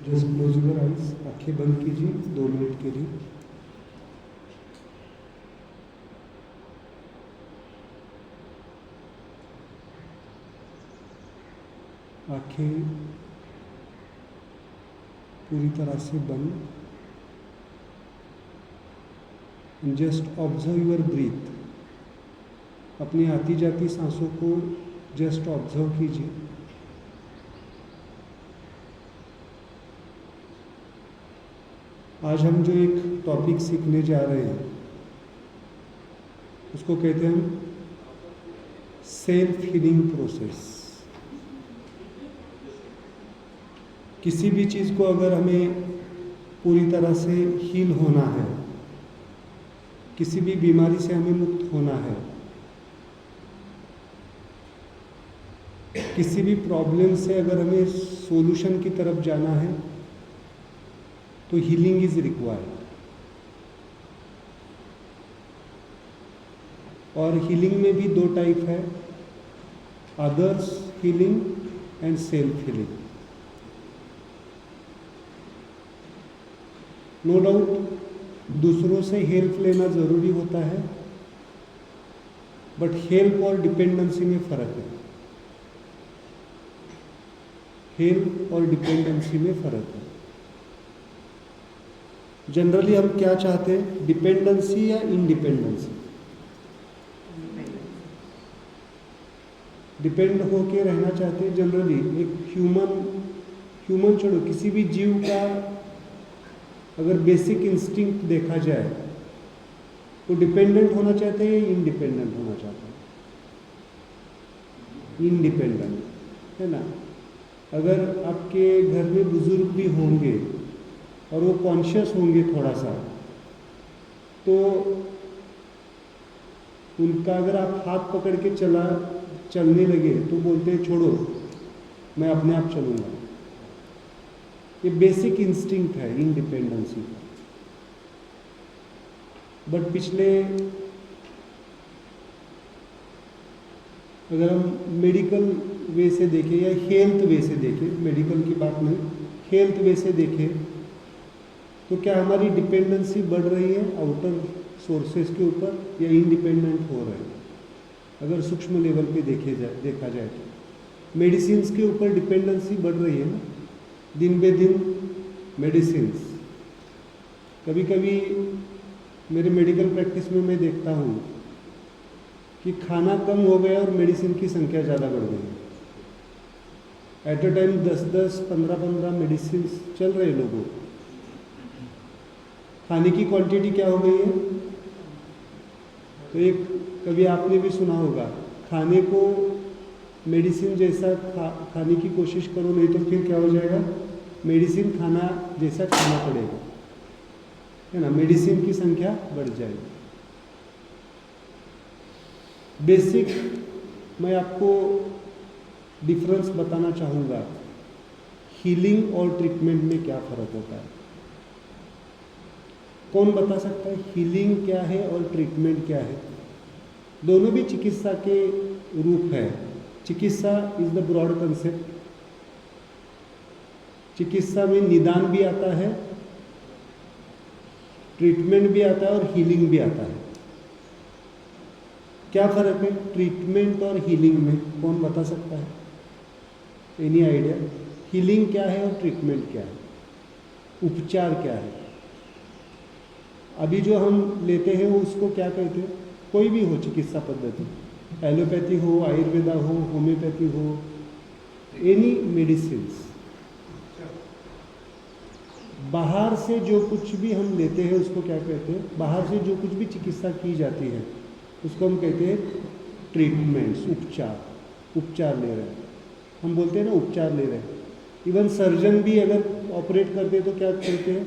Just close your eyes, आंखें बंद कीजिए 2 मिनट के लिए। आंखें पूरी तरह से बंद। Just observe your breathe. अपनी आती जाती सांसों को जस्ट ऑब्जर्व कीजिए। आज हम जो एक टॉपिक सीखने जा रहे हैं उसको कहते हैं हम सेल्फ हीलिंग प्रोसेस। किसी भी चीज़ को अगर हमें पूरी तरह से हील होना है, किसी भी बीमारी से हमें मुक्त होना है, किसी भी प्रॉब्लम से अगर हमें सॉल्यूशन की तरफ जाना है तो हीलिंग इज रिक्वायर्ड। और हीलिंग में भी 2 टाइप है, others healing and self healing. No doubt दूसरों से हेल्प लेना ज़रूरी होता है, बट हेल्प और डिपेंडेंसी में फ़र्क है। हेल्प और डिपेंडेंसी में फ़र्क है। जनरली हम क्या चाहते हैं, डिपेंडेंसी या इंडिपेंडेंसी? डिपेंड होके रहना चाहते हैं जनरली। एक ह्यूमन छोड़ो, किसी भी जीव का अगर बेसिक इंस्टिंक्ट देखा जाए तो डिपेंडेंट होना चाहते हैं या इंडिपेंडेंट होना चाहते हैं? इंडिपेंडेंट, है ना। अगर आपके घर में बुजुर्ग भी होंगे और वो कॉन्शियस होंगे थोड़ा सा, तो उनका अगर आप हाथ पकड़ के चलने लगे तो बोलते हैं छोड़ो मैं अपने आप चलूँगा। ये बेसिक इंस्टिंक्ट है इंडिपेंडेंसी का। बट पिछले, अगर हम मेडिकल वे से देखें या हेल्थ वे से देखें, मेडिकल की बात नहीं, हेल्थ वे से देखें, तो क्या हमारी डिपेंडेंसी बढ़ रही है आउटर सोर्सेज के ऊपर या इंडिपेंडेंट हो रहे हैं? अगर सूक्ष्म लेवल पे देखा जाए तो मेडिसिन्स के ऊपर डिपेंडेंसी बढ़ रही है ना, दिन बे दिन मेडिसिन्स। कभी कभी मेरे मेडिकल प्रैक्टिस में मैं देखता हूँ कि खाना कम हो गया और मेडिसिन की संख्या ज़्यादा बढ़ गई। एट अ टाइम 10-10, 15-15 मेडिसिन चल रहे लोगों। खाने की क्वांटिटी क्या हो गई है? तो एक कभी आपने भी सुना होगा, खाने को मेडिसिन जैसा खाने की कोशिश करो, नहीं तो फिर क्या हो जाएगा, मेडिसिन खाना जैसा खाना पड़ेगा, है ना। मेडिसिन की संख्या बढ़ जाएगी। बेसिक मैं आपको डिफरेंस बताना चाहूँगा, हीलिंग और ट्रीटमेंट में क्या फ़र्क होता है। कौन बता सकता है हीलिंग क्या है और ट्रीटमेंट क्या है? दोनों भी चिकित्सा के रूप है। चिकित्सा इज द ब्रॉड कंसेप्ट। चिकित्सा में निदान भी आता है, ट्रीटमेंट भी आता है और हीलिंग भी आता है। क्या फ़र्क है ट्रीटमेंट और हीलिंग में? कौन बता सकता है? Any idea? हीलिंग क्या है और ट्रीटमेंट क्या है, उपचार क्या है? अभी जो हम लेते हैं उसको क्या कहते हैं? कोई भी हो चिकित्सा पद्धति, एलोपैथी हो, आयुर्वेदा हो, होम्योपैथी हो, एनी मेडिसिन्स। बाहर से जो कुछ भी हम लेते हैं उसको क्या कहते हैं? बाहर से जो कुछ भी चिकित्सा की जाती है उसको हम कहते हैं ट्रीटमेंट्स, उपचार ले रहे हैं। हम बोलते हैं ना उपचार ले रहे हैं। इवन सर्जन भी अगर ऑपरेट करते हैं तो क्या करते हैं?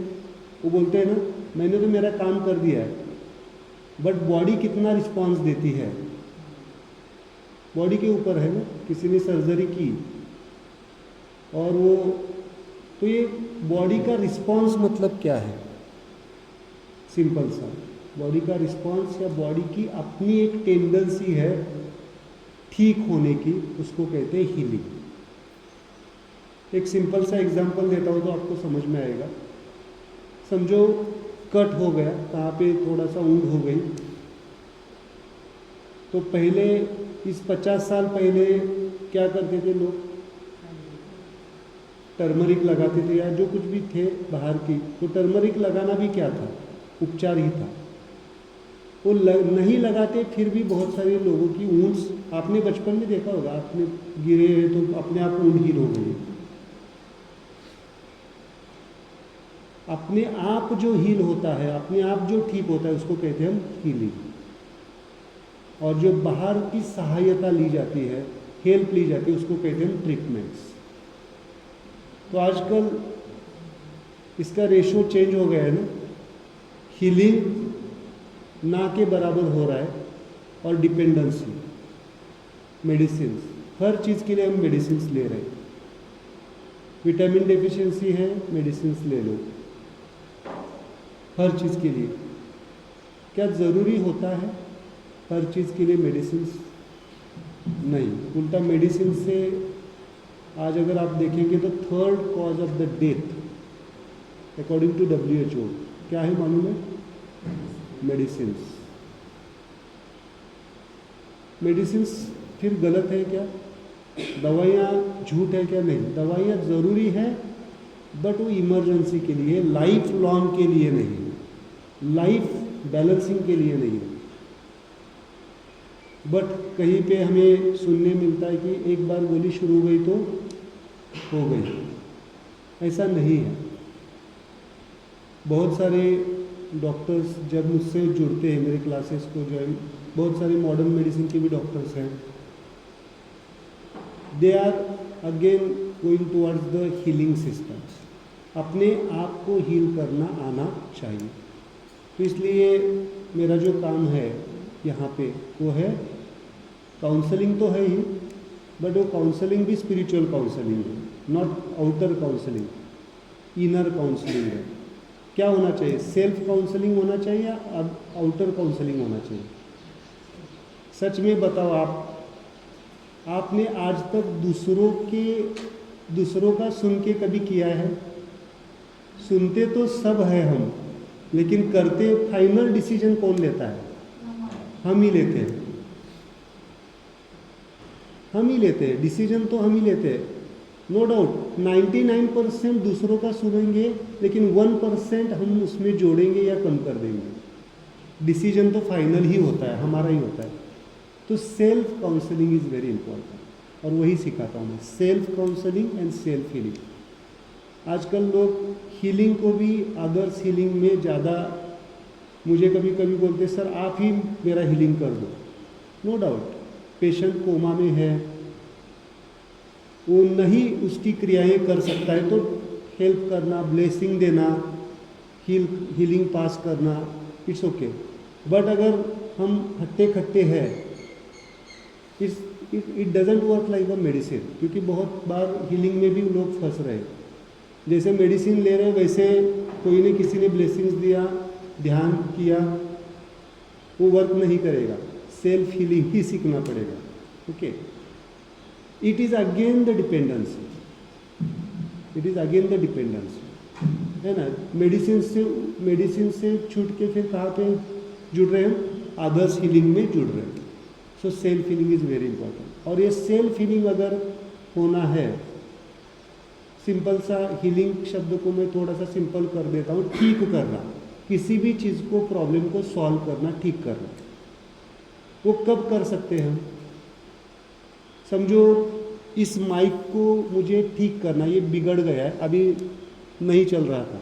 वो बोलते हैं ना मैंने तो मेरा काम कर दिया है, बट बॉडी कितना रिस्पांस देती है बॉडी के ऊपर है ना। किसी ने सर्जरी की और वो, तो ये बॉडी का रिस्पांस मतलब क्या है? सिंपल सा, बॉडी का रिस्पांस या बॉडी की अपनी एक टेंडेंसी है ठीक होने की, उसको कहते हैं हीलिंग। एक सिंपल सा एग्जांपल देता हूँ तो आपको समझ में आएगा। समझो कट हो गया, कहाँ पे थोड़ा सा ऊंड हो गई, तो पहले इस 50 साल पहले क्या करते थे लोग? टर्मरिक लगाते थे या जो कुछ भी थे बाहर की, तो टर्मरिक लगाना भी क्या था? उपचार ही था। वो नहीं लगाते फिर भी बहुत सारे लोगों की ऊँट्स, आपने बचपन में देखा होगा, आपने गिरे हैं तो अपने आप ऊँट हील हो गई। अपने आप जो हील होता है, अपने आप जो ठीक होता है, उसको कहते हैं हम हीलिंग। और जो बाहर की सहायता ली जाती है, हेल्प ली जाती है, उसको कहते हैं हम ट्रीटमेंट्स। तो आजकल इसका रेशो चेंज हो गया है ना, हीलिंग ना के बराबर हो रहा है और डिपेंडेंसी, मेडिसिन, हर चीज़ के लिए हम मेडिसिन ले रहे हैं। विटामिन डेफिशिएंसी है, मेडिसिन ले लो, हर चीज़ के लिए। क्या ज़रूरी होता है हर चीज़ के लिए मेडिसिन? नहीं, उल्टा मेडिसिन से आज अगर आप देखेंगे तो 3rd cause of the death according to WHO क्या है मालूम है? मेडिसिन। मेडिसिन फिर गलत है क्या? दवाइयाँ झूठ है क्या? नहीं, दवाइयाँ ज़रूरी है, बट वो इमरजेंसी के लिए, लाइफ लॉन्ग के लिए नहीं, लाइफ बैलेंसिंग के लिए नहीं। बट कहीं पे हमें सुनने मिलता है कि एक बार गोली शुरू हो गई तो हो गई, ऐसा नहीं है। बहुत सारे डॉक्टर्स जब मुझसे जुड़ते हैं, मेरे क्लासेस को ज्वाइन, बहुत सारे मॉडर्न मेडिसिन के भी डॉक्टर्स हैं, they are again going towards the healing systems. अपने आप को हील करना आना चाहिए। तो इसलिए मेरा जो काम है यहाँ पे वो है काउंसलिंग, तो है ही, बट वो काउंसलिंग भी स्पिरिचुअल काउंसलिंग है, not outer counselling, inner counselling है। क्या होना चाहिए? सेल्फ काउंसलिंग होना चाहिए या आउटर काउंसलिंग होना चाहिए? सच में बताओ, आपने आज तक दूसरों का सुन के कभी किया है? सुनते तो सब है हम, लेकिन करते फाइनल डिसीजन कौन लेता है? हम ही लेते हैं, हम ही लेते हैं डिसीजन, तो हम ही लेते हैं। नो डाउट 99% दूसरों का सुनेंगे, लेकिन 1% हम उसमें जोड़ेंगे या कम कर देंगे। डिसीजन तो फाइनल ही होता है, हमारा ही होता है। तो self counselling is very important, और वही सिखाता हूँ मैं, self counselling and self healing. आजकल लोग हीलिंग को भी अदर्स हीलिंग में ज़्यादा, मुझे कभी कभी बोलते सर आप ही मेरा हीलिंग कर दो। नो डाउट पेशेंट कोमा में है, वो नहीं उसकी क्रियाएं कर सकता है, तो हेल्प करना, ब्लेसिंग देना, हीलिंग पास करना, इट्स ओके। बट अगर हम हट्टे खट्टे हैं, it doesn't work like a medicine, क्योंकि बहुत बार हीलिंग में भी लोग फंस रहे हैं। जैसे मेडिसिन ले रहे हैं, वैसे कोई ने किसी ने ब्लेसिंग्स दिया, ध्यान किया, वो वर्क नहीं करेगा। सेल्फ हीलिंग ही सीखना पड़ेगा। Okay, it is again the dependency, it is again the dependency, है ना। मेडिसिन से छूट के फिर कहाँ पे जुड़ रहे हैं? अदर्स हीलिंग में जुड़ रहे हैं। So self healing is very important. और ये सेल्फ हीलिंग अगर होना है, सिंपल सा हीलिंग शब्द को मैं थोड़ा सा सिंपल कर देता हूँ, ठीक करना, किसी भी चीज़ को, प्रॉब्लम को सॉल्व करना, ठीक करना। वो कब कर सकते हैं हम? समझो इस माइक को मुझे ठीक करना, ये बिगड़ गया है, अभी नहीं चल रहा था,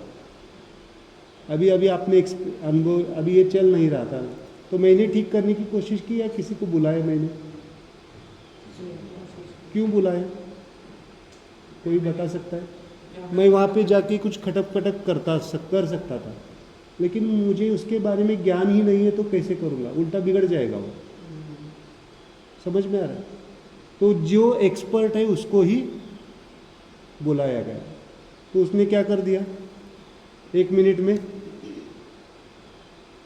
अभी आपने अनुभव, अभी ये चल नहीं रहा था, तो मैंने ठीक करने की कोशिश की या किसी को बुलाया? मैंने क्यों बुलाया? कोई बता सकता है? मैं वहाँ पे जाके कुछ खटक कर सकता था, लेकिन मुझे उसके बारे में ज्ञान ही नहीं है, तो कैसे करूँगा? उल्टा बिगड़ जाएगा वो। समझ में आ रहा है? तो जो एक्सपर्ट है उसको ही बुलाया गया, तो उसने क्या कर दिया 1 मिनट में?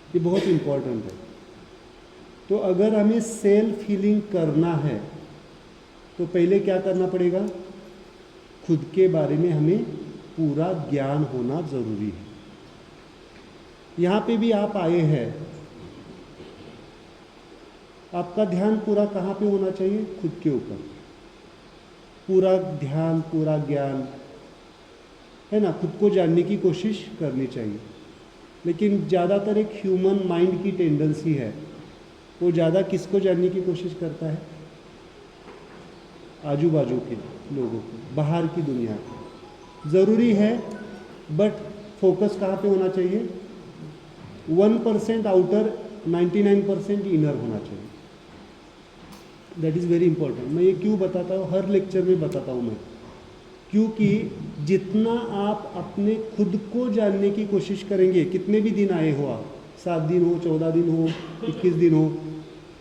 ये बहुत इम्पोर्टेंट है। तो अगर हमें सेल्फ हीलिंग करना है, तो पहले क्या करना पड़ेगा? खुद के बारे में हमें पूरा ज्ञान होना ज़रूरी है। यहाँ पे भी आप आए हैं, आपका ध्यान पूरा कहाँ पे होना चाहिए? खुद के ऊपर। पूरा ध्यान, पूरा ज्ञान, है ना, खुद को जानने की कोशिश करनी चाहिए। लेकिन ज़्यादातर एक ह्यूमन माइंड की टेंडेंसी है, वो ज़्यादा किसको जानने की कोशिश करता है? आजू बाजू के लोगों को, बाहर की दुनिया को। ज़रूरी है, बट फोकस कहाँ पे होना चाहिए? 1% आउटर, 99% इनर होना चाहिए। That is very important. मैं ये क्यों बताता हूँ, हर लेक्चर में बताता हूँ मैं, क्योंकि जितना आप अपने खुद को जानने की कोशिश करेंगे, कितने भी दिन आए हो आप, 7 दिन हो, 14 दिन हो, 21 दिन हो,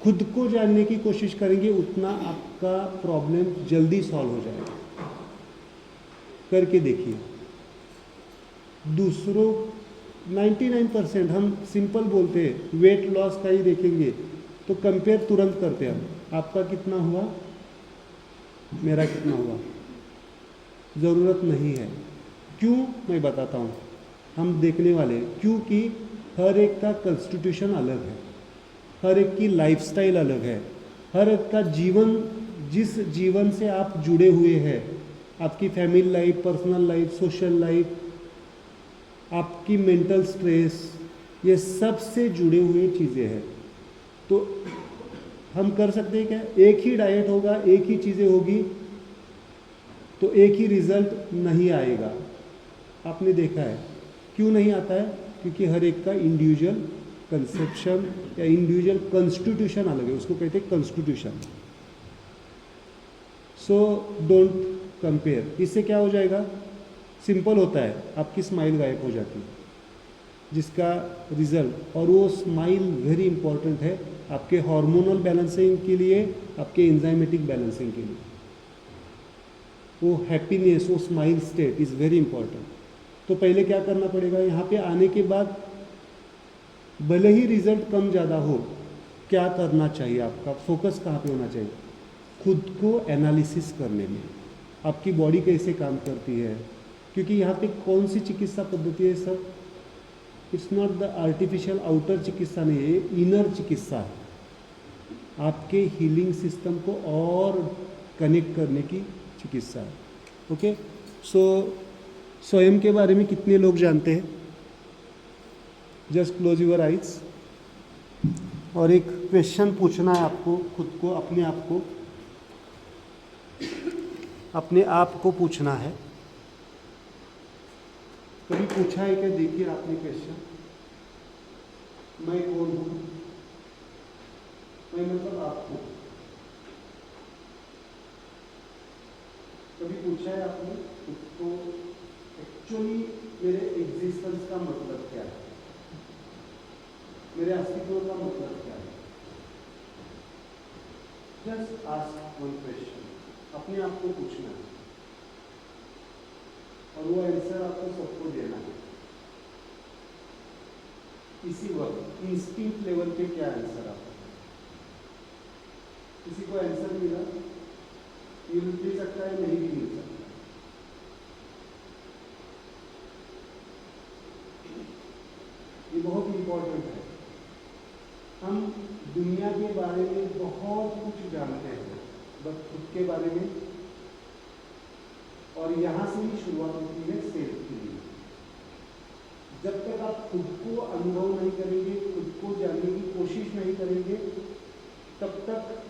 खुद को जानने की कोशिश करेंगे, उतना आपका प्रॉब्लम जल्दी सॉल्व हो जाएगा। करके देखिए। दूसरों 99% हम सिंपल बोलते हैं, वेट लॉस का ही देखेंगे तो कंपेयर तुरंत करते हैं हम, आपका कितना हुआ, मेरा कितना हुआ। ज़रूरत नहीं है। क्यों? मैं बताता हूँ, हम देखने वाले हैं। क्योंकि हर एक का कॉन्स्टिट्यूशन अलग है, हर एक की लाइफस्टाइल अलग है, हर एक का जीवन, जिस जीवन से आप जुड़े हुए हैं, आपकी family life, personal life, social life, आपकी मेंटल स्ट्रेस, ये सब से जुड़े हुए चीज़ें हैं। तो हम कर सकते हैं क्या? एक ही डाइट होगा, एक ही चीज़ें होगी तो एक ही रिजल्ट नहीं आएगा। आपने देखा है क्यों नहीं आता है? क्योंकि हर एक का इंडिविजुअल कंसेप्शन या इंडिविजुअल कॉन्स्टिट्यूशन अलग है, उसको कहते हैं कॉन्स्टिट्यूशन। So don't compare. इससे क्या हो जाएगा? सिंपल होता है, आपकी स्माइल गायब हो जाती है, जिसका रिजल्ट, और वो स्माइल वेरी इंपॉर्टेंट है आपके हार्मोनल बैलेंसिंग के लिए, आपके एंजाइमेटिक बैलेंसिंग के लिए। वो हैप्पीनेस, वो smile state is very important. तो पहले क्या करना पड़ेगा? यहाँ पे आने के बाद भले ही रिजल्ट कम ज़्यादा हो, क्या करना चाहिए? आपका फोकस कहाँ पे होना चाहिए? खुद को एनालिसिस करने में, आपकी बॉडी कैसे काम करती है। क्योंकि यहाँ पे कौन सी चिकित्सा पद्धति है sir? It's not the artificial outer चिकित्सा नहीं है, ये इनर चिकित्सा है, आपके हीलिंग सिस्टम को और कनेक्ट करने की चिकित्सा है। ओके, सो स्वयं के बारे में कितने लोग जानते हैं? Just close your eyes. और एक क्वेश्चन पूछना है आपको, खुद को, अपने आप को पूछना है। कभी पूछा है क्या? देखिए आपने क्वेश्चन, मैं कौन हूँ? मैं मतलब आपको कभी पूछा है आपने खुद को, एक्चुअली मेरे एग्जिस्टेंस का मतलब क्या है, मेरे अस्तित्व का मतलब क्या है? जस्ट आस्क वन क्वेश्चन, अपने आप को पूछना है, और वो आंसर आपको सबको देना है। इसी वक्त इंस्टिंक्ट लेवल पे क्या आंसर आता है? किसी को आंसर मिला? मिल सकता है, नहीं भी मिल सकता। ये बहुत इंपॉर्टेंट है। हम दुनिया के बारे में बहुत कुछ जानते हैं, बस खुद के बारे में, और यहाँ से ही शुरुआत होती है सेल्फ के लिए। जब तक आप खुद को अनुभव नहीं करेंगे, खुद को जानने की कोशिश नहीं करेंगे, तब तक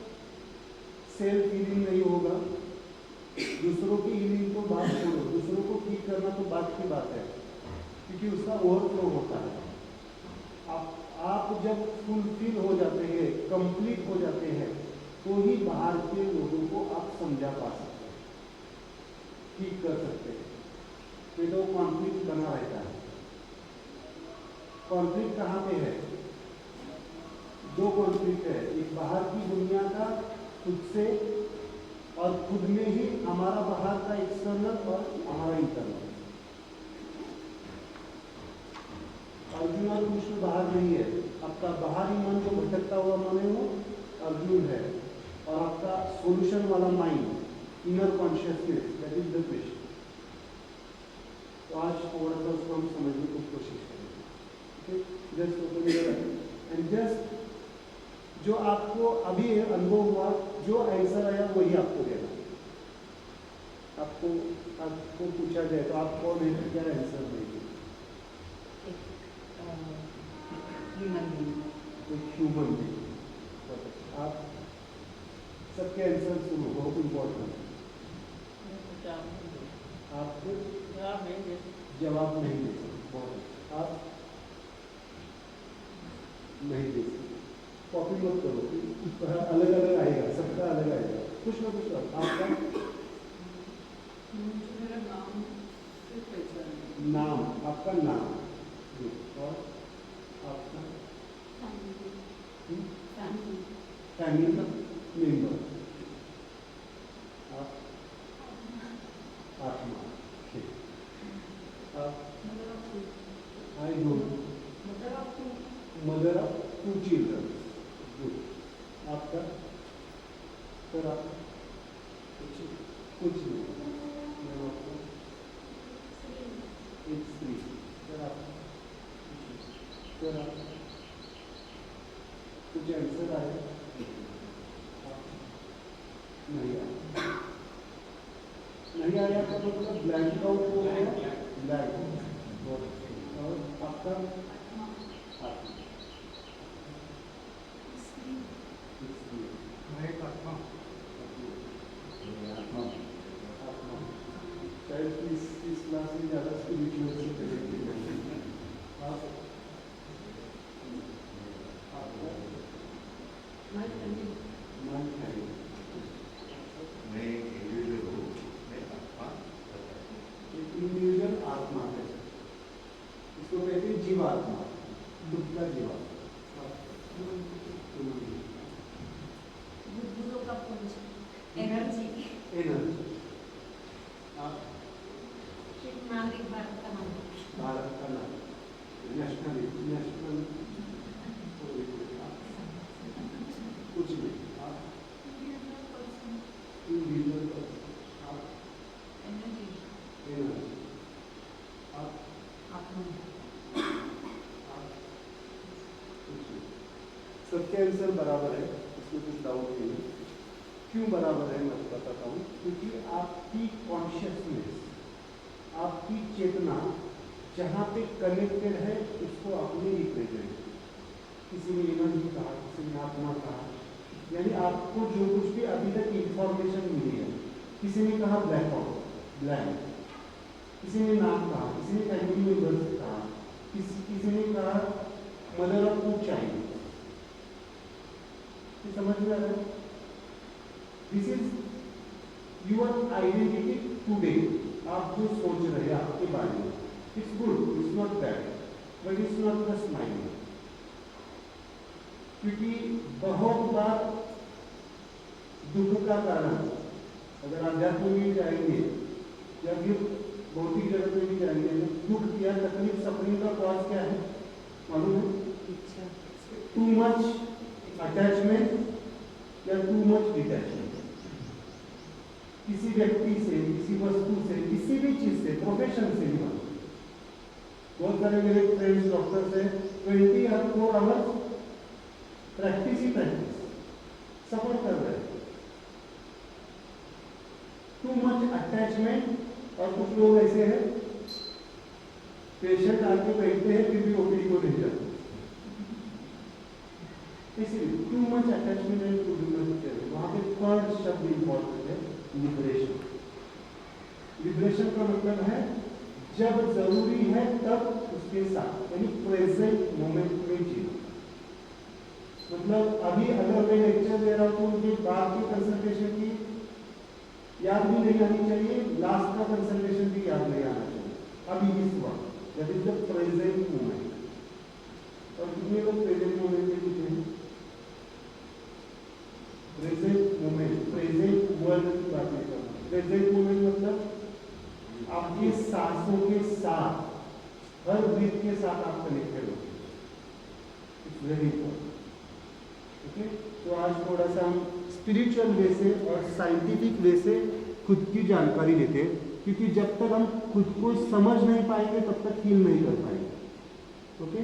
सेल्फ हीलिंग नहीं होगा। दूसरों की हीलिंग तो बात छोड़ो, दूसरों को ठीक करना तो बात की बात है, क्योंकि उसका ओवरफ्लो होता है। आप जब फुलफिल हो जाते हैं, कंप्लीट हो जाते हैं, तो ही बाहर के लोगों को आप समझा पा सकते हैं, ठीक कर सकते हैं। नहीं तो कॉन्फ्लिक्ट बना रहता है। कॉन्फ्लिक्ट कहाँ पे है? दो कॉन्फ्लिक्ट है, एक बाहर की दुनिया का खुद से, और खुद में ही हमारा बाहर का एक्सटर्नल और हमारा इंटरनल। अर्जुन और कृष्ण बाहर नहीं है, आपका बाहरी मन जो भटकता हुआ मन है वो अर्जुन है, और आपका सॉल्यूशन वाला mind, inner consciousness, that is the Krishna. कोशिश करें। Just open your eyes and just जो आपको अभी अनुभव हुआ, जो आंसर आया वही आपको देना। आपको पूछा जाए तो आप कौन है, क्या आंसर देंगे? Human being. Human being. आप सबके आंसर सुनो, बहुत इम्पोर्टेंट। आप जवाब नहीं दे सकते, बहुत आप नहीं दे सकते। कॉपी मत करो, अलग अलग आएगा, सबका अलग आएगा, कुछ ना कुछ आपका नाम, आपका नाम और आपका फैमिली मेंबर, आप आत्मा, आप I don't, mother of 2 children, आपका सर, आप कुछ नहीं, मैं आपको एक स्त्री, सर आप कुछ आंसर आया? नहीं आया तो मतलब ब्लैंक आउट हो गया, ब्लैंक। और आपका शायद इस क्लास में ज़्यादा स्पिरिचुअल से करेंगे। आप इंडिविजुअल आत्मा है, इसको कहते हैं जीवात्मा, दुख का जीवात्मा। बुद्धों का पुंज, एनर्जी। आप नागरिक भारत का नाम, नेशनल कुछ भी, आप इंडिविजुअल, आप एनर्जी, आप सबके आंसर बराबर है, इसमें कुछ डाउट नहीं है। क्यों बराबर है मैं बताता हूँ, क्योंकि आपकी कॉन्शियसनेस, आपकी चेतना जहाँ पे कनेक्टेड है उसको आपने रिप्रेजेंट, किसी ने एनर्जी कहा, किसी ने आत्मा कहा, यानी आपको जो कुछ भी अभी तक इंफॉर्मेशन मिली है, किसी ने कहा ब्लैक आउट, ब्लैंक, किसी ने नाम कहा, किसी ने फैमिली मेंबर से कहा, किसी ने कहा मदर ऑफ 2 चाइल्ड। समझ में आ रहा है? This is your identity today. आप जो सोच रहे हैं आपके बारे में, it's good, it's not bad, but it's not the smile. क्योंकि बहुत बार दुख का कारण, अगर अध्यात्म में जाएंगे या फिर भौतिक जगत में भी जाएंगे, दुख या तकलीफ, सफरिंग का कॉज क्या है मालूम है? टू मच अटैचमेंट या टू मच डिटैचमेंट। किसी व्यक्ति से, किसी वस्तु से, किसी भी चीज से, प्रोफेशन से भी। बहुत सारे मेरे फ्रेंड्स डॉक्टर से 24 आवर्स प्रैक्टिस ही प्रैक्टिस, सफर कर रहे हैं। Too much attachment. और कुछ लोग ऐसे हैं, पेशेंट आके बैठते हैं फिर भी ओपीडी को नहीं जाते, इसलिए too much attachment and too much care. वहां पे थर्ड शब्द इंपॉर्टेंट है, लिबरेशन। लिबरेशन का मतलब है जब जरूरी है तब उसके साथ, यानी प्रेजेंट मोमेंट में जीना। मतलब अभी अगर मैं लेक्चर दे रहा हूँ तो मुझे बाद की कंसल्टेशन की याद भी नहीं आनी चाहिए, लास्ट का कंसल्टेशन भी याद नहीं आना चाहिए। अभी इस वक्त, that is the present moment. और कितने लोग प्रेजेंट मोमेंट में जीते हैं? प्रेजेंट मोमेंट, प्रेजेंट वर्ल्ड की बात नहीं कर रहा। प्रेजेंट मोमेंट मतलब आपके सांसों के साथ, हर ब्रीथ के साथ आप कनेक्टेड हो। It's very important. ओके, तो आज थोड़ा सा हम स्पिरिचुअल वे से और साइंटिफिक वे से खुद की जानकारी लेते हैं, क्योंकि जब तक हम खुद को समझ नहीं पाएंगे तब तक फील नहीं कर पाएंगे। ओके,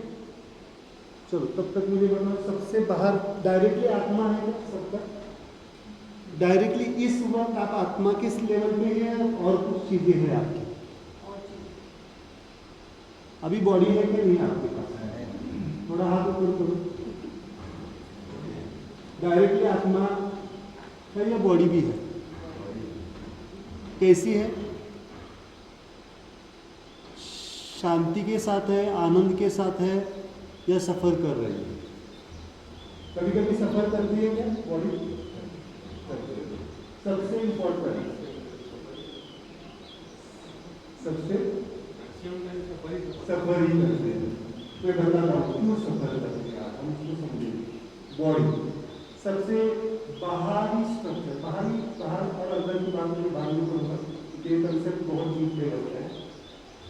चलो तब तक मुझे बताओ, सबसे बाहर डायरेक्टली आत्मा है क्या सबका? डायरेक्टली इस वक्त आप आत्मा किस लेवल पे है और कुछ चीजें हैं आपकी? अभी बॉडी है कि नहीं आपके पास? थोड़ा हाथ ऊपर करो। डायरेक्टली आत्मा है या बॉडी भी है? कैसी है? शांति के साथ है, आनंद के साथ है, या सफर कर रही है? कभी कभी सफर करती है क्या बॉडी? सबसे इम्पोर्टेंट, सबसे सफर ही करते हैं। मैं बताता हूँ क्यों सफर करते हैं, हम उसको समझेंगे। बॉडी सबसे बाहरी स्ट्रक्चर, बाहर और अंदर की बात में बाहर में होगा, ये कंसेप्ट बहुत डीप लेवल का है।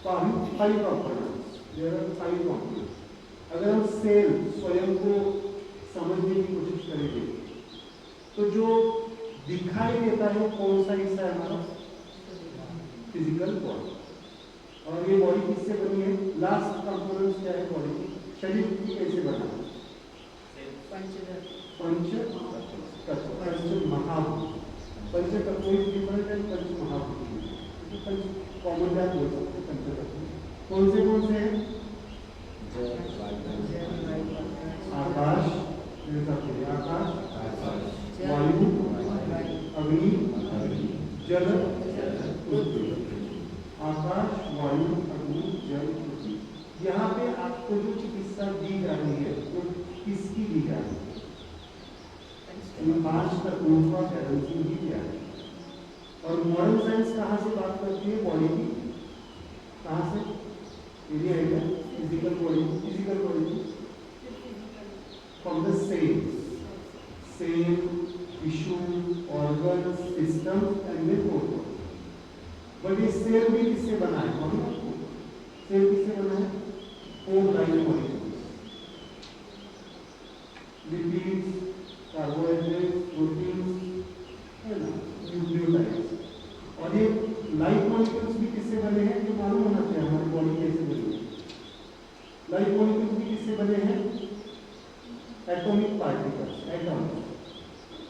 Five components, there are 5 components. अगर हम सेल स्वयं को समझने की कोशिश करेंगे तो जो दिखाई देता है कौन सा हिस्सा है हमारा? Physical body. और ये बॉडी किससे बनी है? लास्ट कंपोनेंट्स क्या है बॉडी की? शरीर की कैसे बना है? पंच महाभूत। पंच तत्व डिफरेंट है, पंच महाभूत पंच कॉमन जात हो सकते हैं। पंच तत्व कौन से हैं? आकाश, वायु, अग्नि, जल, पृथ्वी। आकाश, वायु, अग्नि, जल, पृथ्वी। यहाँ पे आपको जो चिकित्सा दी जा रही है वो किसकी दी जा रही है? इन 5 तत्वों का बैलेंसिंग ही किया है। और मॉडर्न साइंस कहाँ से बात करती है बॉडी की? कहाँ से? एरिया है क्या? Physical body from the cell tissue, organ, system and then organ. But ये सेल भी किससे बना है? सेल किससे बना है? 4 line molecules, lipids, carbohydrates, proteins, है ना, न्यूक्लियोटाइड्स। और ये लाइफ मॉलिक्यूल्स भी किससे बने हैं? जो मालूम होना चाहिए हमारी बॉडी कैसे बनी है। लाइफ मॉलिक्यूल्स भी किससे बने हैं? Atomic particles, atoms.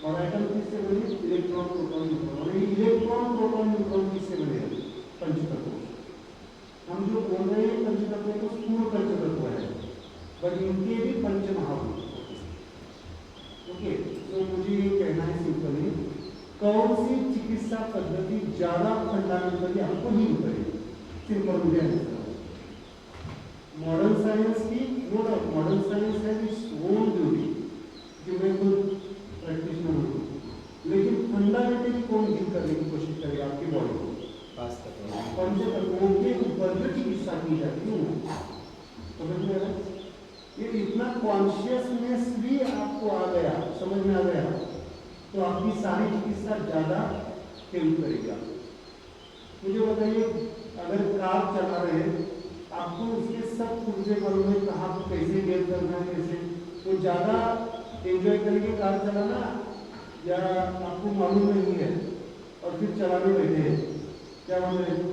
और एटम किससे बने? Electron, proton, neutron. और ये इलेक्ट्रॉन, प्रोटॉन, न्यूट्रॉन किससे बने हैं? पंचतत्वों। हम जो बोल रहे हैं पंचतत्व तो स्थूल पंचतत्व है, बट इनके भी पंच महाभूत। ओके, तो मुझे ये कहना है सिंपली, कौन सी चिकित्सा पद्धति ज्यादा फंडामेंटली आपको नहीं उतरेगी? सिंपल मुझे आंसर। मॉडर्न साइंस की, नो डाउट मॉडर्न साइंस है इट्स ओन ब्यूटी, जो मैं खुद प्रैक्टिशनर हूँ, लेकिन फंडामेंटली कौन डील करने की कोशिश करेगा आपकी बॉडी को? पंचतत्वों के ऊपर जो चिकित्सा की जाती है, समझ में आ रहा है? ये इतना कॉन्शियसनेस भी आपको आ गया, समझ में आ गया, तो आपकी सारी चिकित्सा ज्यादा हेल्प करेगा। मुझे बताइए, अगर कार चला रहे हैं, आपको उसके सब पुर्जे मालूम है, कहाँ कैसे गेयर करना है, कैसे, तो ज्यादा एंजॉय करेंगे कार चलाना, या आपको मालूम नहीं है और फिर चलाने बैठे हैं, क्या बोल रहे हैं,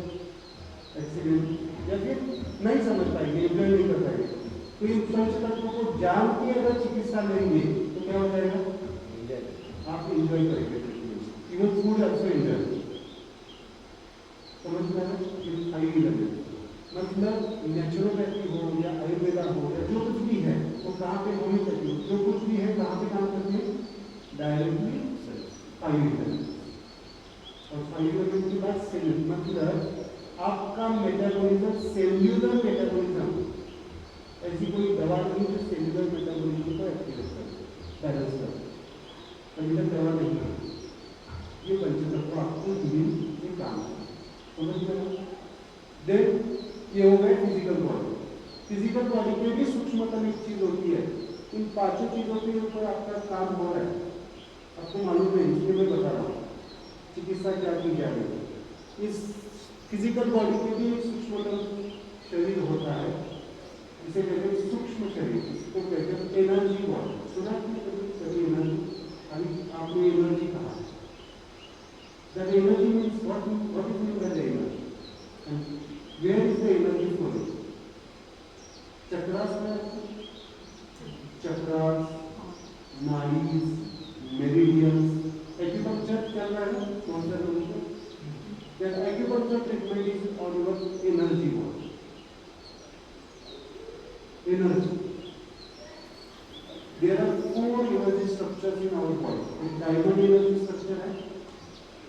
एक्सीडेंट, या फिर नहीं समझ पाएंगे, एंजॉय नहीं कर पाएंगे। तो इन पंचतत्वों को जान के अगर चिकित्सा लेंगे तो क्या हो जाएगा? आप एंजॉय करेंगे, इवन फूड ऑल्सो एंजॉय। समझ में आया? मतलब नेचुरोपैथी हो या आयुर्वेदा हो या जो कुछ भी है, वो कहाँ पे होम्योपैथी, जो कुछ भी है कहाँ पे काम करते हैं? डायरेक्टली आयुर्वेद। और आयुर्वेद की बात सेल, मतलब आपका मेटाबॉलिज्म, सेल्यूलर मेटाबॉलिज्म, ऐसी कोई दवा नहीं जो सेल्यूलर मेटाबॉलिज्म को एक्टिवेट करे, बैलेंस करे, अभी तक दवा नहीं है। ये पंचतत्व आपको ये काम है, समझ में? देन ये हो गए फिजिकल बॉडी। फिजिकल बॉडी में भी सूक्ष्मतम एक चीज होती है, इन 5 चीजों के ऊपर आपका काम हो रहा है, आपको मालूम है, इसलिए मैं बता रहा हूँ चिकित्सा क्या की जा रही है। इस फिजिकल बॉडी में भी एक सूक्ष्मतम शरीर होता है, जिसे कहते हैं सूक्ष्म शरीर, इसको कहते हैं एनर्जी बॉडी। सुना कभी एनर्जी? अभी आपने एनर्जी कहा, that energy means what is mean by energy, where is the energy flowing? Chakras energy. There are 4 energy structures in our body. एक डायमंड एनर्जी स्ट्रक्चर है,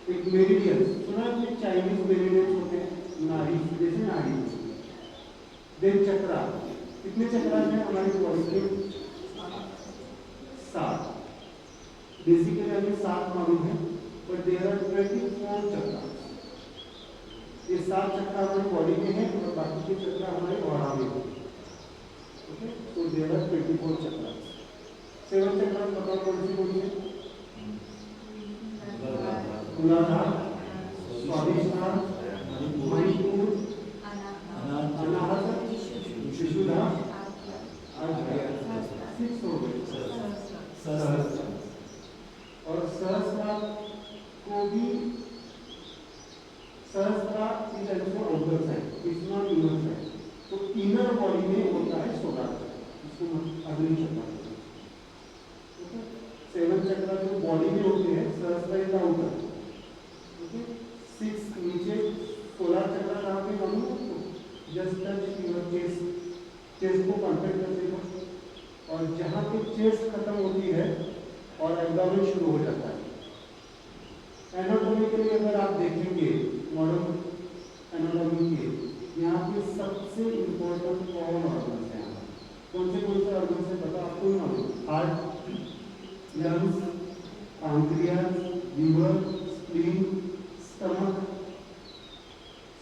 एक मेरिडियन, सुना आपने चाइनीज मेरिडियन होते हैं, नाड़ी जैसे नाड़ी, देन चक्रा, कितने चक्रा हैं हमारी बॉडी में? 7। बेसिकली हमें 7 मालूम है, पर देयर आर 24 चक्रा। ये 7 चक्रा हमारी बॉडी में है और बाकी के चक्रा हमारे औरा में है। ओके, तो देयर आर 24 चक्रा। 7 चक्रा पता कौन सी है? मूलाधार, स्वादिष्ठान, मणिपुर, अनाहत, शिशुधार, आज्ञा, 6 हो गए। सहस्त्र, और सहस्त्र को भी, सहस्त्र is also outer side, is not inner side. तो इनर बॉडी में होता है 16 चक्र, इसको अग्नि चक्र। 7 चक्र जो बॉडी में होते हैं, सहस्त्र इज आउटर। 6 नीचे, 16 चक्र कहाँ पे मालूम है? Just touch your chest, chest को कॉन्टैक्ट कर देगा, और जहाँ पे चेस्ट खत्म होती है और एब्डोमेन शुरू हो जाता है। एनाटॉमिकली अगर आप देखेंगे मॉडर्न एनाटॉमी के, यहाँ पे सबसे इम्पोर्टेंट कौन ऑर्गन्स हैं? कौन से ऑर्गन्स है पता आपको ही मालूम? Heart, lungs, pancreas, liver, spleen, stomach,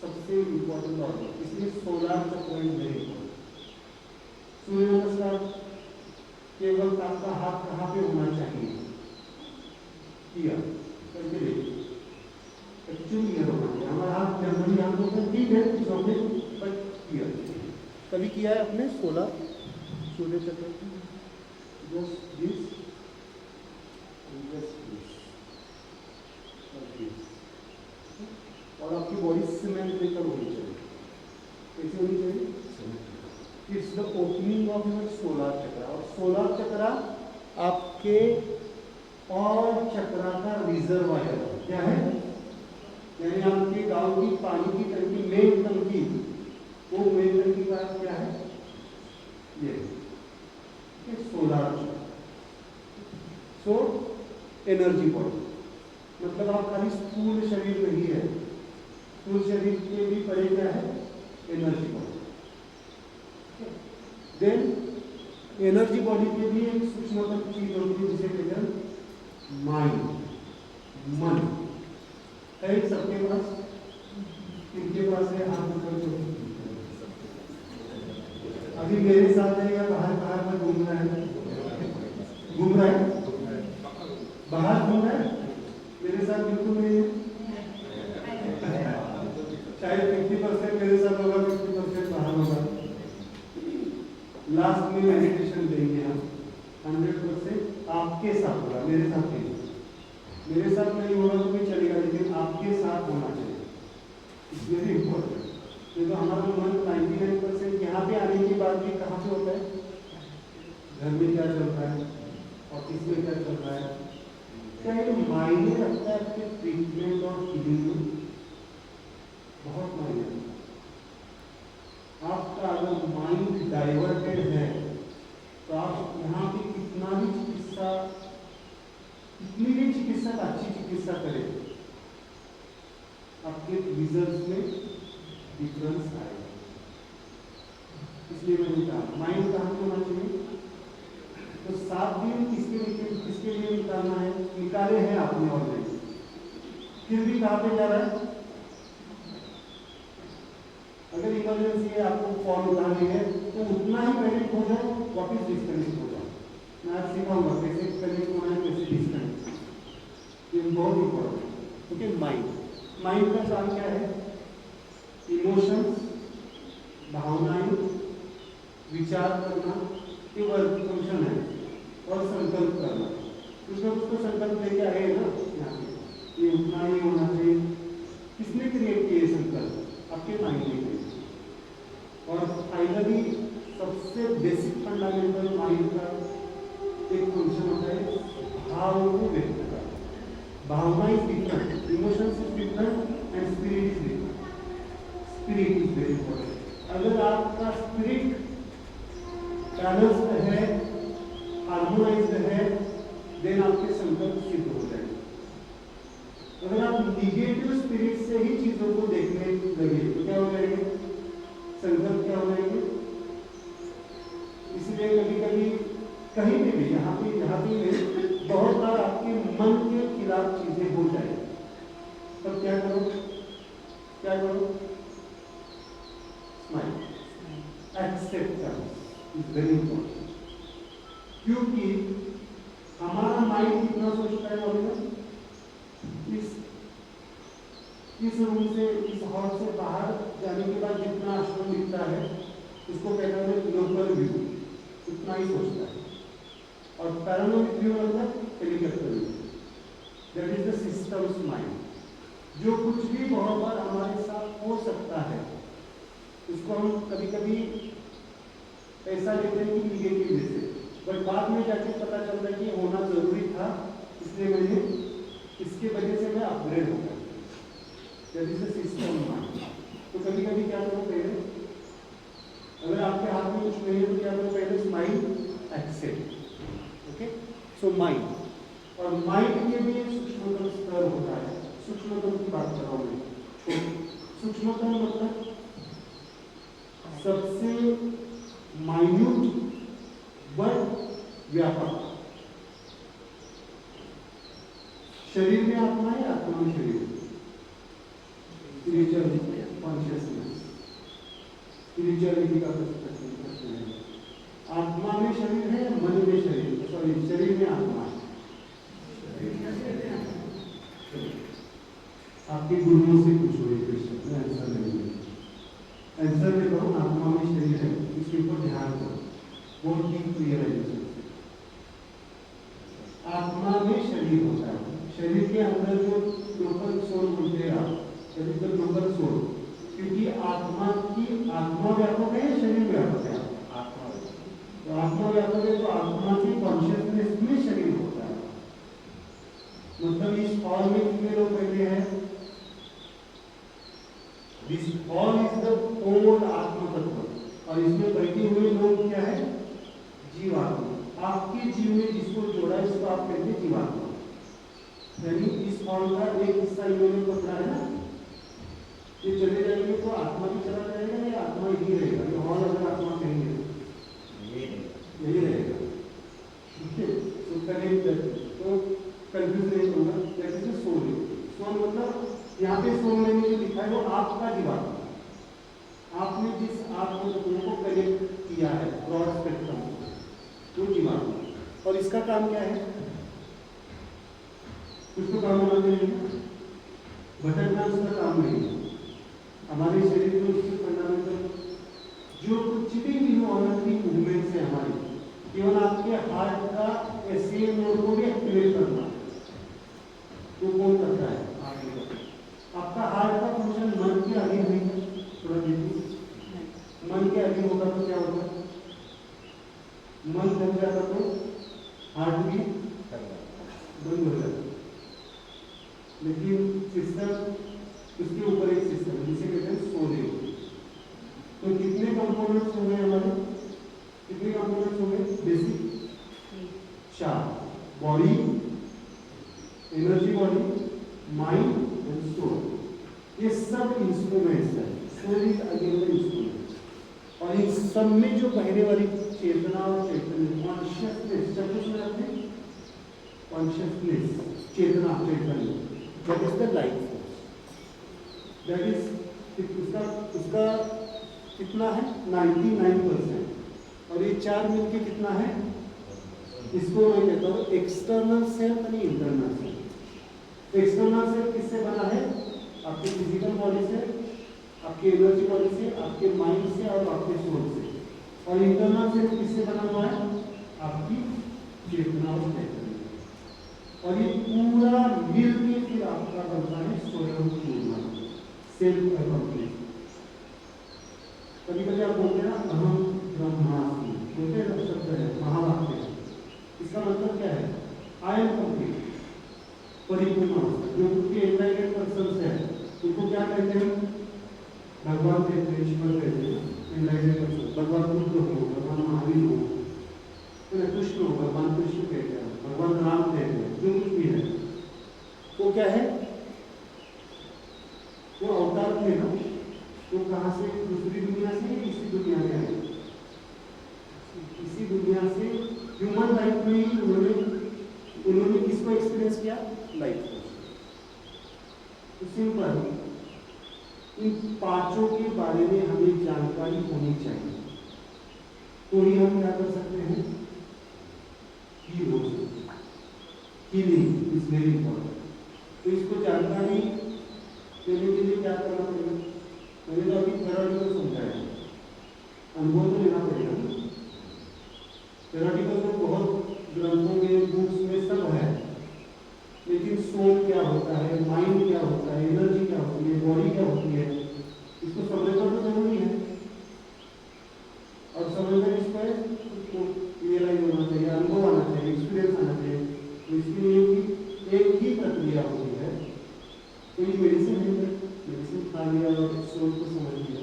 सबसे इम्पोर्टेंट ऑर्गन, इसलिए 16 चक्र वेरी इंपॉर्टेंट। सूर्य नमस्कार केवल आपका हाथ कहाँ पे होना चाहिए? किया करके देखिए, एक्चुअली ये होना चाहिए। हमारा हाथ जनरली हम लोग को ठीक है, सौंपे, बट किया कभी किया है अपने 16 सूर्य चक्र? जस्ट दिस, और आपकी बॉडी सीमेंट लेकर होनी चाहिए। कैसे होनी चाहिए? It's the opening of your 16 चक्रा, और 16 चक्रा आपके और चक्रा का रिजर्वायर क्या है? यानी आपके गांव की पानी की टंकी, मेन टंकी, वो मेन टंकी का क्या है? ये 16 चक्रा। सो एनर्जी बॉडी मतलब आप खाली स्थूल शरीर नहीं है, स्थूल शरीर के भी परे क्या है? Energy body. Then energy body पे भी एक सूक्ष्मतम चीज होती है जिसे कहते हैं माइंड, मन है सबके पास। किनके पास है? हाथ ऊपर जो अभी मेरे साथ है या बाहर बाहर में घूम रहा है? घूम रहा है, बाहर घूम रहा है, मेरे साथ बिल्कुल नहीं है। शायद 50% मेरे साथ होगा, 50% बाहर होगा। लास्ट में मेडिटेशन देंगे हम, 100% आपके साथ होगा, मेरे साथ नहीं। मेरे साथ नहीं होगा तो भी चलेगा, लेकिन आपके साथ होना चाहिए। It's very important. तो हमारा मन 99% यहाँ पे आने के बाद भी कहाँ पे होता है? घर में क्या चल रहा है, ऑफिस में क्या चल रहा है, क्या ये मायने रखता है आपके ट्रीटमेंट और हीलिंग में? बहुत मायने रखता है। आपका अगर माइंड डाइवर्टेड है तो आप यहाँ पे कितना भी चिकित्सा, कितनी भी चिकित्सा, अच्छी चिकित्सा करें, आपके रिजल्ट में डिफरेंस आएगा। इसलिए मैंने कहा माइंड कहाँ पे होना चाहिए? तो 7 दिन किसके लिए निकालना है? निकाले हैं आपने ऑलरेडी, फिर भी कहाँ पे जा रहा है? अगर इमरजेंसी है, आपको कॉल उठानी है, तो उतना ही कनेक्ट हो जाए, वापिस डिस्कनेक्ट हो जाए। मैं आज सिखाऊंगा कैसे कनेक्ट होना है, कैसे डिस्कनेक्ट। ये बहुत इंपॉर्टेंट। ओके, माइंड का काम क्या है? इमोशंस, भावनाएं, विचार करना, ये वर्क फंक्शन है, और संकल्प करना। उसमें उसको संकल्प लेके आए ना यहाँ पे, ये उतना ही होना चाहिए। किसने क्रिएट किए संकल्प? आपके माइंड ने। और फाइनली सबसे बेसिक फंडामेंटल माइंड का एक फंक्शन होता है भाव को व्यक्त करना। भावना is different, emotions is different and spirit is different. Spirit is very important. अगर आपका स्पिरिट बैलेंस्ड है, हार्मोनाइज्ड है, देन आपके संकल्प सिद्ध हो जाएंगे। अगर आप निगेटिव स्पिरिट से ही चीजों को देखने लगे तो क्या हो जाएंगे? संकल्प क्या हो जाएंगे? इसलिए कभी कभी कहीं भी यहाँ भी बहुत बार आपके मन के खिलाफ चीजें हो जाए, तब क्या करो? क्या करो? Smile, acceptance is very important. क्योंकि हमारा माइंड कितना सोचता है और इस रूम से, इस हॉल से बाहर जाने के बाद जितना आश्रम दिखता है उसको कहते हैं लोकल व्यू, उतना ही सोचता है। और पैरानोमिक व्यू मतलब helicopter view, that is the systems mind. जो कुछ भी बहुत बार हमारे साथ हो सकता है उसको हम कभी कभी ऐसा लेते हैं कि निगेटिव वे से, बट बाद में जाके पता चलता है कि होना जरूरी था, इसलिए मैंने इसके वजह से मैं अपग्रेड हो गया। That is the system mind. तो कभी कभी क्या करो, पहले अगर आपके हाथ में कुछ नहीं है तो क्या करो, पहले smile, accept. Okay, so mind. और माइंड के भी एक सूक्ष्मतम स्तर होता है। सूक्ष्मतम की बात कर रहा हूं मैं। सूक्ष्मतम मतलब सबसे माइन्यूट बट व्यापक। शरीर में आत्मा है, आत्मा में शरीर, स्पिरिचुअल कॉन्शियसनेस, स्पिरिचुअलिटी का प्रश्न है। आत्मा में शरीर है, मन में शरीर, सॉरी शरीर में आत्मा है। आपके गुरुओं से पूछो ये क्वेश्चन, आंसर नहीं है। आंसर में करो आत्मा में शरीर है, इसके ऊपर ध्यान करो, बहुत डीप रियलाइजेशन। आत्मा में शरीर होता है, शरीर के अंदर जो लोकल सोल बोलते हैं आप, शरीर का लोकल सोल, क्योंकि आत्मा व्यापक है या शरीर व्यापक है? तो आत्मा व्यापक है, तो आत्मा की कॉन्शियसनेस में शरीर होता है। मतलब इस हॉल में कितने लोग बैठे हैं? This hall is the whole आत्म तत्व, और इसमें बैठे हुए लोग क्या है? जीवात्मा। आपके जीव में जिसको जोड़ा है उसको आप कहते हैं जीवात्मा। यानी इस हॉल का एक हिस्सा इन्होंने पकड़ा है ना, ये चले जाएंगे तो आत्मा भी चला जाएगा या आत्मा ही रहेगा? ये हॉल अगर आत्मा कहेंगे यही रहेगा। ठीक है, तो कनेक्ट, तो कंफ्यूज नहीं होगा। जैसे सोल, सोल मतलब यहाँ पे सोल में जो लिखा है वो आपका जीवात्मा, आपने जिस आत्मा को कनेक्ट किया है ब्रॉड स्पेक्ट्रम, वो जीवात्मा। और इसका काम क्या है? उसको काम होना चाहिए, भटकना उसका काम नहीं है। हमारे शरीर में उसकी फंडामेंटल जो कुछ भी न्यूरॉनल मूवमेंट्स है हमारी, केवल आपके हार्ट का एससीएम नोड को भी एक्टिवेट करना, तो कौन करता है? आपका हार्ट का फंक्शन मन के अधीन नहीं है। थोड़ा देखिए, मन के अधीन होगा तो क्या होगा? मन थक जाता तो हार्ट भी बंद हो जाता। लेकिन सिस्टम, उसके ऊपर एक सिस्टम जिसे कहते हैं सोलिंग। तो कितने कंपोनेंट्स होंगे हमारे? कितने कंपोनेंट्स होंगे? Basic 4, body, energy body, mind and soul. ये सब इंस्ट्रूमेंट्स हैं। Soul is again the instrument. और इन सब में जो बहने वाली चेतना और चैतन्य, कॉन्शियसनेस, जब उसमें अपने कॉन्शियसनेस, चेतना, चैतन्य, that is the life force. That is उसका कितना है? 99%। और ये 4 मिलके कितना है? इसको मैं कहता हूँ एक्सटर्नल सेल्फ यानी इंटरनल सेल्फ। एक्सटर्नल सेल्फ किससे बना है? आपके फिजिकल बॉडी से, आपके एनर्जी बॉडी से, आपके माइंड से और आपके सोल से। और इंटरनल सेल्फ किससे बना हुआ है? आपकी चेतना और चैतन्य। और ये पूरा मिलके फिर आपका बनता है स्वयं पूर्ण, सेल्फ अकम्प्लिश। कभी कभी आप बोलते हैं ना अहम ब्रह्मास्मि, बोलते हैं शब्द है, महावाक्य है। इसका मतलब क्या है? आई एम कंप्लीट, परिपूर्ण अवस्था। जो उनके एनलाइटेड पर्सन्स है उनको क्या कहते हैं? भगवान कहते हैं, ईश्वर कहते हैं। एनलाइटेड पर्सन, भगवान बुद्ध हो, भगवान महावीर हो, पांचों के बारे में हमें जानकारी होनी चाहिए, तो ही हम क्या कर सकते हैं, हील हो सकते हैं। Healing is very important. तो इसको जानकारी देने के लिए क्या करना पड़ेगा, मैंने तो अभी थ्योरेटिकल समझाया, अनुभव तो लेना पड़ेगा ना। थ्योरेटिकल तो बहुत ग्रंथों में, बुक्स में सब है, लेकिन सोल क्या होता है, माइंड क्या होता है, एनर्जी क्या होती है, बॉडी क्या होती है, इसको समझना तो जरूरी है। और समझना इसको रियलाइज होना चाहिए, अनुभव आना चाहिए, एक्सपीरियंस आना चाहिए। तो इसके लिए एक ही प्रक्रिया होती है। तो ये मेडिसिन है, मेडिसिन खा लिया और सोल को समझ लिया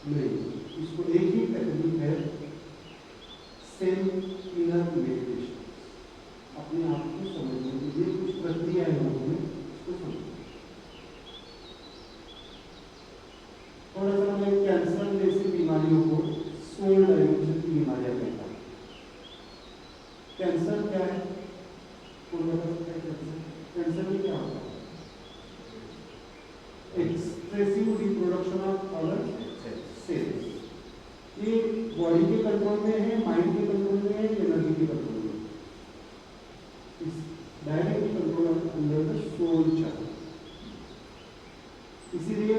नहीं, इसको एक ही टेक्निक है, सेल्फ इनर मेडिटेशन। अपने आप को समझने के लिए कुछ प्रक्रियाएं होती हैं, इसको समझ। थोड़ा सा मैं कैंसर जैसी बीमारियों को सोल डायमेंशन की बीमारियां कहता हूँ। कैंसर क्या है, कौन बता सकता है कैंसर? कैंसर में क्या होता है? Expressive reproduction of our cells. ये बॉडी के कंट्रोल में है, माइंड के कंट्रोल में है, एनर्जी के कंट्रोल में। Is direct control under the soul chakra. इसीलिए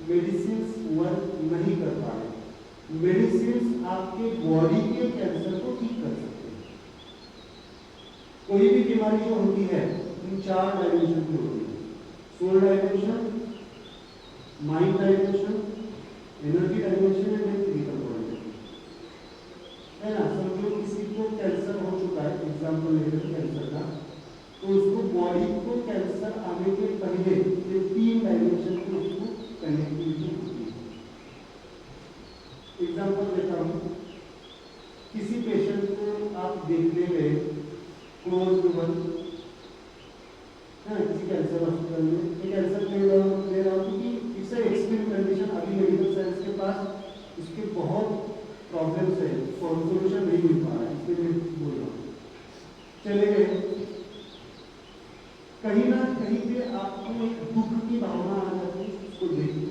मेडिसिन वर्क नहीं कर पा रहे। मेडिसिन आपके बॉडी के कैंसर को ठीक कर सकते हैं। कोई भी बीमारी जो होती है इन 4 डायमेंशन की होती है, soul dimension, mind dimension, energy dimension and physical body, है ना। समझो किसी को कैंसर हो चुका है, एग्जाम्पल ले लेते कैंसर का, तो उसको बॉडी को कैंसर आने के पहले ये 3 डायमेंशन की उसको कनेक्टिविटी होती है। एग्जाम्पल देता हूँ, किसी पेशेंट को आप देखने गए क्लोज वन, किसी कैंसर हॉस्पिटल में, ये कैंसर ले रहा हूँ क्योंकि इट्स एक्सट्रीम कंडीशन, अभी मेडिकल साइंस के पास इसके बहुत प्रॉब्लम्स है, सोल्यूशन नहीं मिल पा रहा है, इसलिए मैं बोल रहा हूँ। चले गए, कहीं ना कहीं पे आपको एक दुख की भावना आ जाती है, उसको देखिए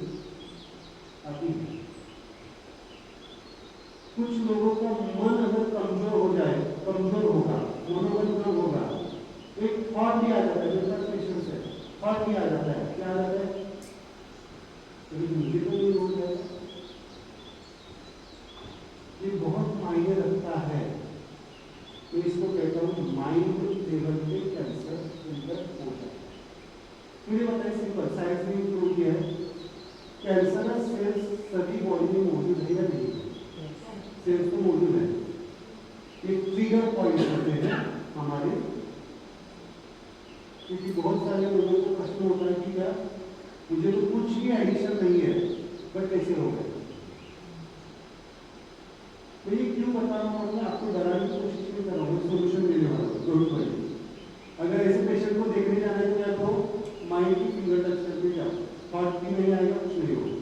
आती है। कुछ लोगों का मन अगर कमजोर हो जाए, कमजोर होगा, मनोबल कम होगा, एक थॉट भी आ जाता है, मेरे पास पेशेंस है, थॉट भी आ जाता है, क्या आ जाता है, मुझे तो नहीं हो जाएगा। ये बहुत मायने रखता है। तो इसको कहता हूँ माइंड लेवल पे कैंसर इंटर हो जाए। मुझे बताइए, सिंपल साइंस ने प्रूव किया है, कैंसरस सेल्स सभी बॉडी में मौजूद है या नहीं? सेल्स तो मौजूद है। ये ट्रिगर पॉइंट होते हैं हमारे, क्योंकि बहुत सारे लोगों को प्रश्न होता है कि क्या मुझे तो कुछ भी एडिशन नहीं है, बट कैसे हो गए? तो ये क्यों बता रहा हूँ, मैं आपको डराने की कोशिश नहीं कर रहा हूँ, सोल्यूशन देने वाला हूँ, डोंट वरी। अगर ऐसे पेशेंट को देखने जाना है तो क्या करो, माइंड की फिंगर टच करके जाओ, थॉट भी नहीं आएगा, कुछ नहीं होगा।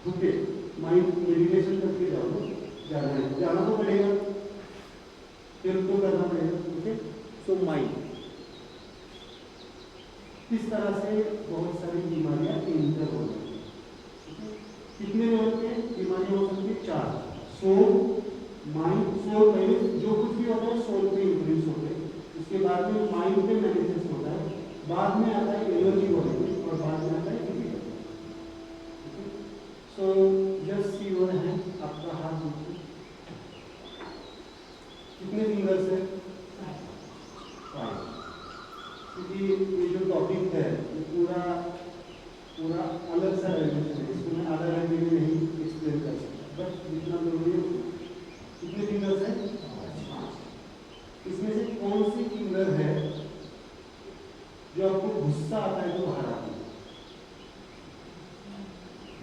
ओके, माइंड मेडिटेशन करके जाओ, जाना तो पड़ेगा, फिर तो करना पड़ेगा। ओके, सो माइंड किस तरह से बहुत सारी बीमारियां इंटर हो जाती हैं। कितने लेवल पे बीमारियां हो सकती है? 4। सोल, माइंड, सोल पहले जो कुछ भी होता है सोल पे इंफ्लुएंस होते हैं, उसके बाद में माइंड पे मैनिफेस्ट होता है, बाद में आता है एनर्जी बॉडी में, और बाद में आता है physical. So just see your hand, आपका हाथ देखिए, कितने फिंगर्स है? 5। क्योंकि ये जो टॉपिक है ये पूरा अलग सा डायमेंशन है, इसको मैं आधा घंटे में नहीं एक्सप्लेन कर सकता, बस जितना जरूरी है। कितने फिंगर्स हैं? 5। इसमें से कौन सी फिंगर है जो आपको गुस्सा आता है तो बाहर आती है?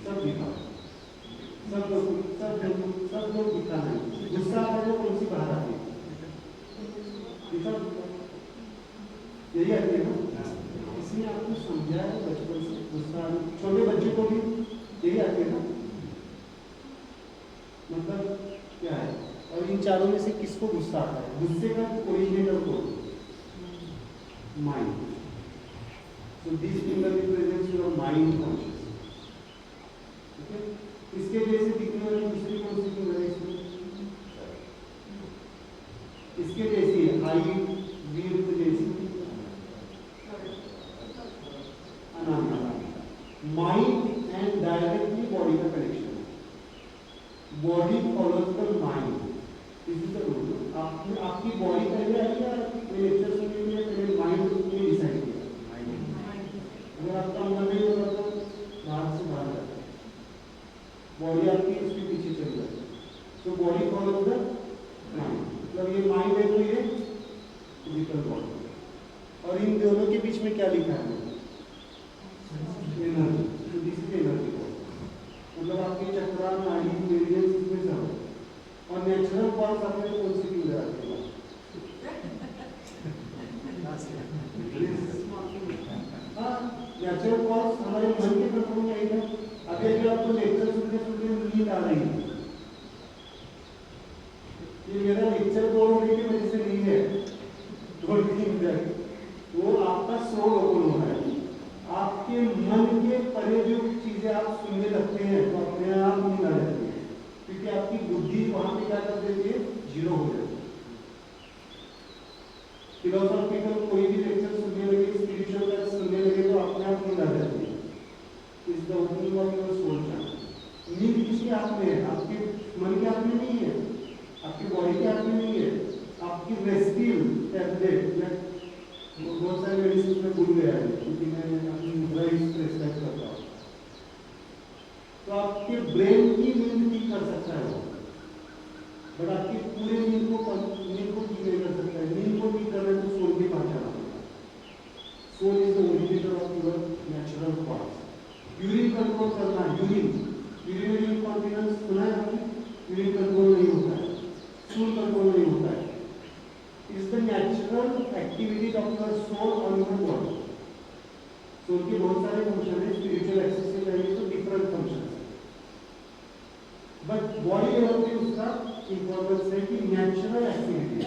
सब दिखा, सब लोग दिखा नहीं, गुस्सा आता है तो कौन सी बाहर आती है? यही आती है ना। इसमें आपको समझा है बचपन से, गुस्सा छोटे बच्चे को भी यही आती है ना, मतलब क्या है। और इन चारों में से किसको गुस्सा आता है? गुस्से का ओरिजिनेटर कौन? Mind. So this finger represents your mind consciousness. Okay? इसके जैसे दिखने वाली दूसरी कौन सी फिंगर है इसमें? इसके जैसी हाइट वीर्थ जैसी माइंड एंड डायरेक्टली बॉडी का कनेक्शन है। Body follows the mind. इसी का रूल आपकी बॉडी पहले आई या लेक्चर सुनने में पहले माइंड ने डिसाइड किया? अगर आपका मन नहीं होता तो बाहर से बाहर जाता है, बॉडी आपकी उसके पीछे चल जाती है। तो बॉडी फॉलोज द माइंड, मतलब ये माइंड है तो ये फिजिकल बॉडी। और इन दोनों के बीच में क्या लिखा है? एनर्जी। तो दिस इज एनर्जी बॉडी, मतलब आपके चक्रा नाड़ी मेरिडियंस इसमें सब। और नेचुरल कॉल्स आपने तो कौन सी फिंगर आती है? हाँ, नेचुरल कॉल्स हमारे मन के कंट्रोल में आई है। अगर जो आपको लेक्चर सुनते सुनते नींद आ रही है, ये मेरा लेक्चर बोल होने की वजह से नहीं है, तो नींद जाएगी, वो आपका सोल ओपन हो रहा है। आपके मन के परे जो चीजें आप सुनने लगते हैं तो अपने आप नींद आ जाती है, क्योंकि आपकी बुद्धि वहां पे क्या कर देती है? जीरो हो जाती है। फिलोसॉफिकल कोई भी लेक्चर सुनने लगे, स्पिरिचुअल का सुनने लगे तो अपने आप नींद आ जाती है। Is the opening of your soul channel. नींद किसके हाथ में है? आपके मन के हाथ में नहीं है, आपकी बॉडी के हाथ में नहीं है। आपकी रेस्टिव टैबलेट, बहुत सारे मेडिसिन में भूल गया है क्योंकि मैं अपनी मुद्रा प्रेस्क्राइब करता हूँ, तो आपके ब्रेन की नींद ठीक कर सकता है वो, बट आपकी पूरे नींद को ठीक नहीं कर सकता है। नींद को ठीक करना तो सोल के पास जाना पड़ेगा। Soul is the originator of your natural cause. Urine control करना, यूरिनरी इनकॉन्टिनेंस सुना है आपने? यूरिन कंट्रोल नहीं होता है, स्टूल कंट्रोल नहीं होता है। is the natural activities of your soul on your body. Soul के बहुत सारे फंक्शन है, स्पिरिचुअल एक्सेस से कहेंगे तो डिफरेंट फंक्शन है, बट बॉडी लेवल पे उसका इम्पोर्टेंस है कि नेचुरल एक्टिविटी।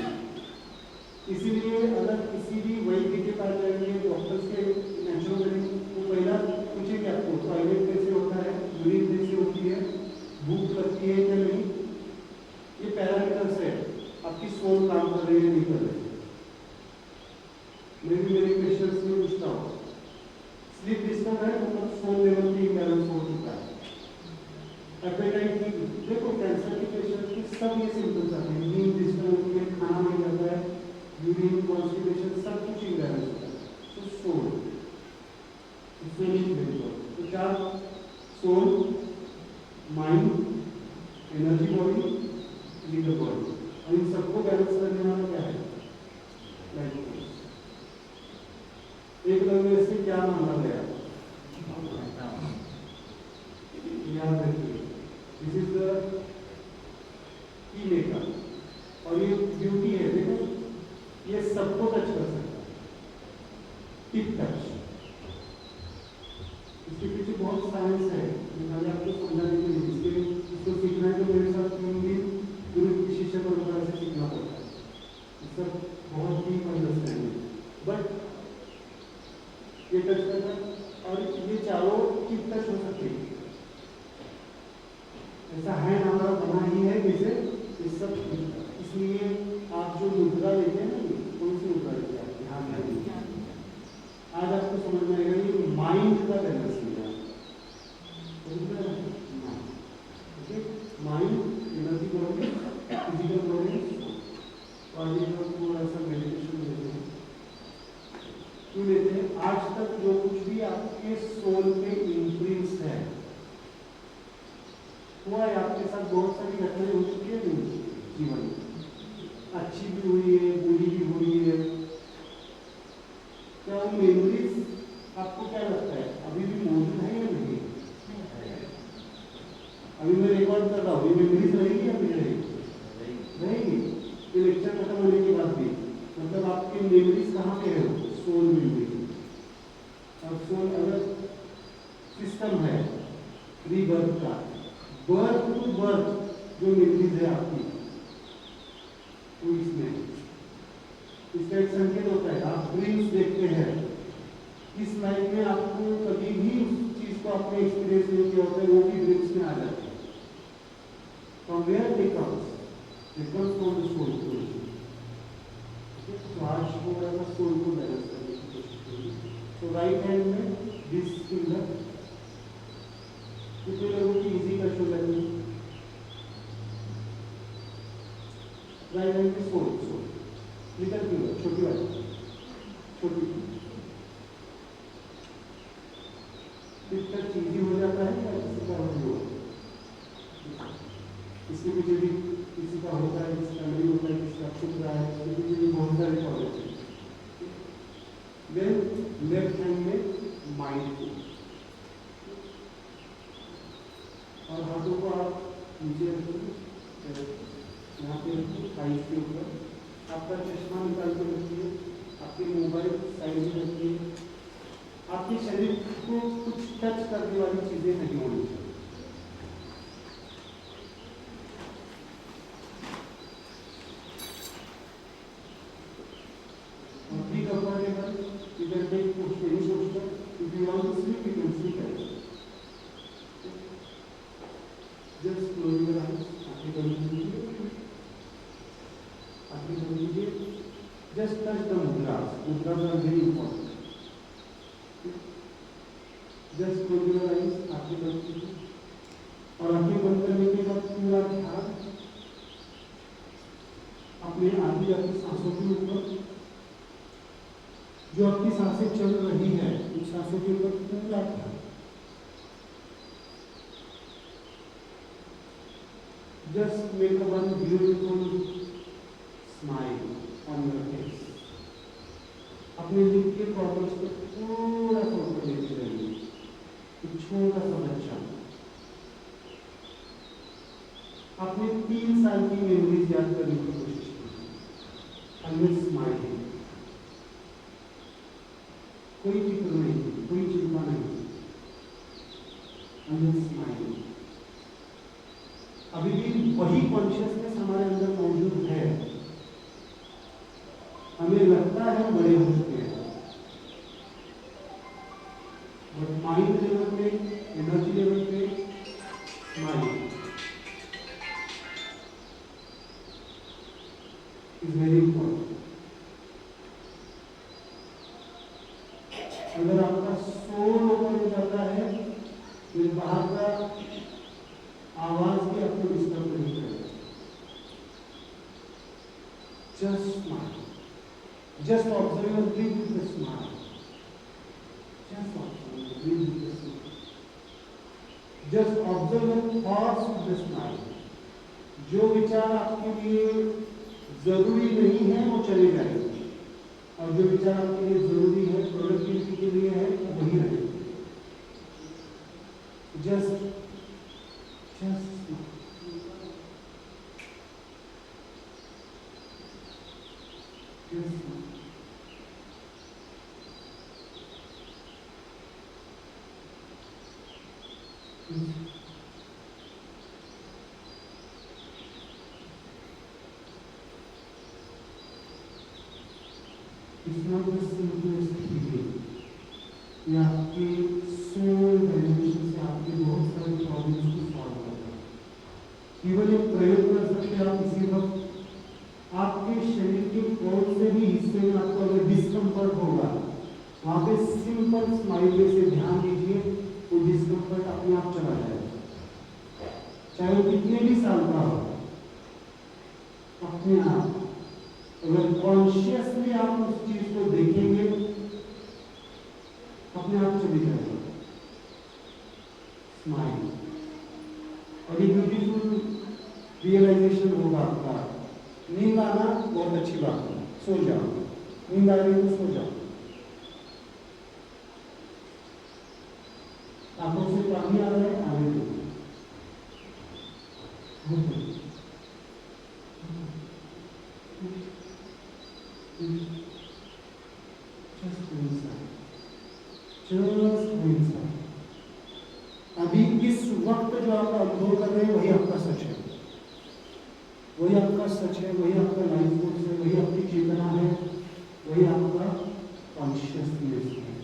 इसीलिए अगर किसी भी वैद्य के पास जाएंगे, डॉक्टर्स के नेचुरोपैथी, वो पहला पूछेंगे आपको टॉयलेट कैसे होता है, यूरिन कैसे होती है, भूख लगती है क्या नहीं। ये पैरामीटर्स है आपकी सोल काम कर रही है नहीं कर रही है। मैं भी मेरे पेशेंट्स में पूछता हूँ, स्लीप डिस्टर्ब है मतलब सोल लेवल पे इम्बैलेंस हो चुका है। एपेटाइट की देखो, कैंसर के पेशेंट की सब ये सिम्टम्स आते हैं, नींद डिस्टर्ब होती है, खाना नहीं जाता है, यूरिन कॉन्स्टिपेशन, सब कुछ इम्बैलेंस होता है। तो सोल इसमें नहीं भेजो तो क्या? Soul, mind, energy body, physical body, और इन सबको बैलेंस करने वाला क्या है? Life force. एक लफ्ज से क्या माना गया? याद रखिए, this is the key maker, और ये ब्यूटी है। देखो ये सबको टच कर सकता है, टिप टच। इसके पीछे बहुत साइंस है, मैंने आपको समझाने के लिए, इसके इसको सीखना है तो मेरे साथ 3 दिन गुरु की शिष्य परंपरा से सीखना पड़ता है। सब बहुत ही अंडरस्टैंडिंग, बट ये टच करना और ये चारों टिप टच हो सकते हैं। ऐसा है ना, हमारा बना ही है जैसे ये सब। इसलिए आप जो मुद्रा लेते हैं ना, कौन सी मुद्रा लेते हैं? ध्यान रखिए, आज आपको समझ में आएगा ये माइंड का बैलेंस है। Mind, energy body, physical body, और ये लोग थोड़ा सा मेडिटेशन लेते हैं। क्यों लेते हैं? आज तक जो कुछ भी आपके सोल पे इम्प्रिंट्स है हुआ है, आपके साथ बहुत सारी घटनाएं हो चुकी है जीवन में, अच्छी भी हुई है, बुरी भी हुई है। क्या वो मेमोरीज आपको क्या लगता है अभी भी मौजूद है या नहीं? अभी मैं रिकॉर्ड कर रहा हूँ, ये मेमोरीज रहेगी या नहीं रहेगी? ये लेक्चर खत्म होने के बाद भी, मतलब आपके मेमोरीज कहाँ पे है? Soul memory. और सोल अगर सिस्टम है रीबर्थ का, बर्थ टू बर्थ जो मेमोरीज है आपकी, वो इसमें, इसका एक संकेत होता है। आप ड्रीम्स देखते हैं, इस लाइफ में आपको कभी भी उस चीज को आपने एक्सपीरियंस नहीं किया होता है, वो भी ड्रीम्स में आ जाते हैं। From where they comes from the soul position. तो आज थोड़ा सा सोल को बैलेंस करने की कोशिश करिए। तो राइट हैंड में दिस फिंगर, कितने लोगों की इजी का शोल्डर में, राइट हैंड में सोल लिटिल फिंगर, छोटी वाली, छोटी टच इजी हो जाता है या किसी का हो, इसके पीछे भी किसी का होता है, किसी का नहीं होता है, किसी का छुप रहा है, इसके पीछे भी बहुत सारे प्रॉब्लम है। देन लेफ्ट हैंड में माइंड, और हाथों को आप नीचे रखिए, यहाँ पे रखिए, आईज के ऊपर, आपका चश्मा निकाल के रखिए, आपके मोबाइल साइड में रखिए, आपके शरीर को कुछ टच करने वाली चीजें नहीं होनी चाहिए। Be comfortable, you can take any posture. If you want to sleep, you can sleep as well. Just close your eyes. आंखें बंद कीजिए, आंखें बंद कीजिए. Just touch the mudras. Mudras are very important. Just close your eyes. आंखें बंद कीजिए, और आंखें बंद करने के बाद पूरा ध्यान अपने आधी आधी सांसों के ऊपर, जो आपकी सांसें चल रही है, उन सांसों के ऊपर पूरा ध्यान. Just make one beautiful smile on your face. अपने लिप के कॉर्नर्स पर थोड़ा सा ऊपर लेते रहिए, एक छोटा सा बच्चा. अपने 3 साल की मेमोरीज याद करने की कोशिश कीजिए. अंदर स्माइल, कोई फिक्र नहीं, कोई चिंता नहीं, अंदर स्माइल. अभी भी वही कॉन्शियसनेस हमारे अंदर मौजूद है. हमें लगता है हम बड़े हो चुके हैं, बट माइंड लेवल पे, एनर्जी लेवल पे स्माइल इज वेरी इंपॉर्टेंट. अगर आपका सोल ओपन हो जाता है, तो बाहर का आवाज भी आपको डिस्टर्ब नहीं करेगा. Just smile, just observe your breathe with the smile. Just observe your breathe with the smile. Just observe your thoughts with the smile. जो विचार आपके लिए जरूरी नहीं है वो चले जाएंगे, और जो विचार आपके लिए जरूरी है, प्रोडक्टिविटी के लिए है, वही रहेगा. Just It's not the simplest feeling. ये आपके सोल डायमेंशन से आपके बहुत सारे प्रॉब्लम्स को सॉल्व करता है. केवल एक प्रयोग कर सकते हैं आप इसी वक्त. आपके शरीर के कौन से भी हिस्से में आपको अगर डिस्कम्फर्ट होगा, वहाँ पे सिंपल स्माइल से ध्यान दीजिए, वो डिस्कम्फर्ट अपने आप चला जाएगा. चाहे वो कितने भी साल का हो, अपने आप अगर कॉन्शियसली आप उस चीज को देखेंगे, अपने आप चली जाएगा स्माइल. और ये ब्यूटीफुल रियलाइजेशन होगा आपका. नींद आना बहुत अच्छी बात है, सो जाओ. नींद आ रही है तो सो जाओ. आंखों से पानी आ रहा है, आने दो. अभी इस वक्त जो आप अनुभव कर रहे हैं वही आपका सच है, वही आपका सच है, वही आपका लाइफ फोर्स है, वही आपकी चेतना है, वही आपका कॉन्शियसनेस है.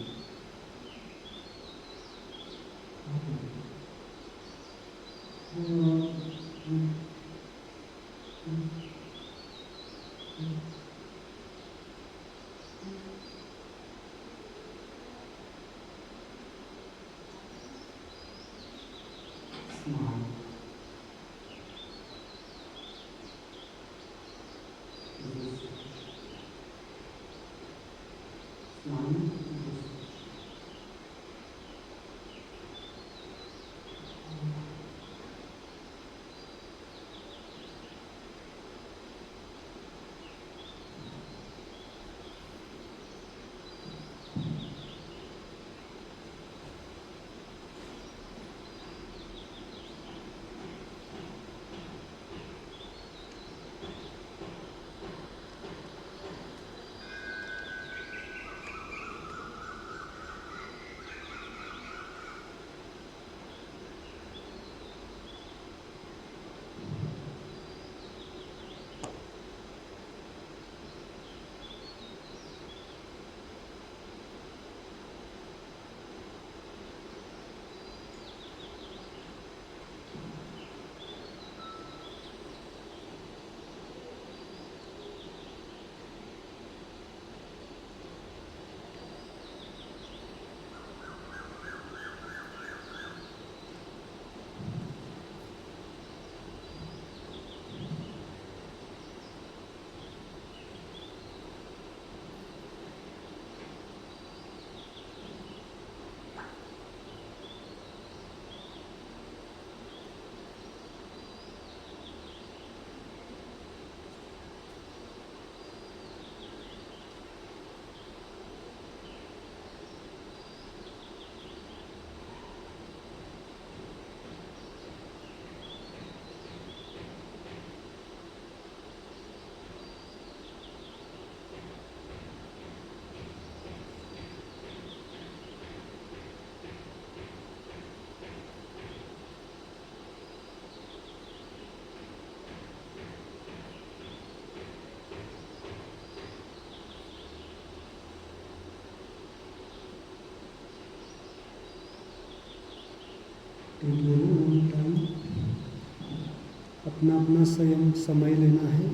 अपना अपना स्वयं समय लेना है।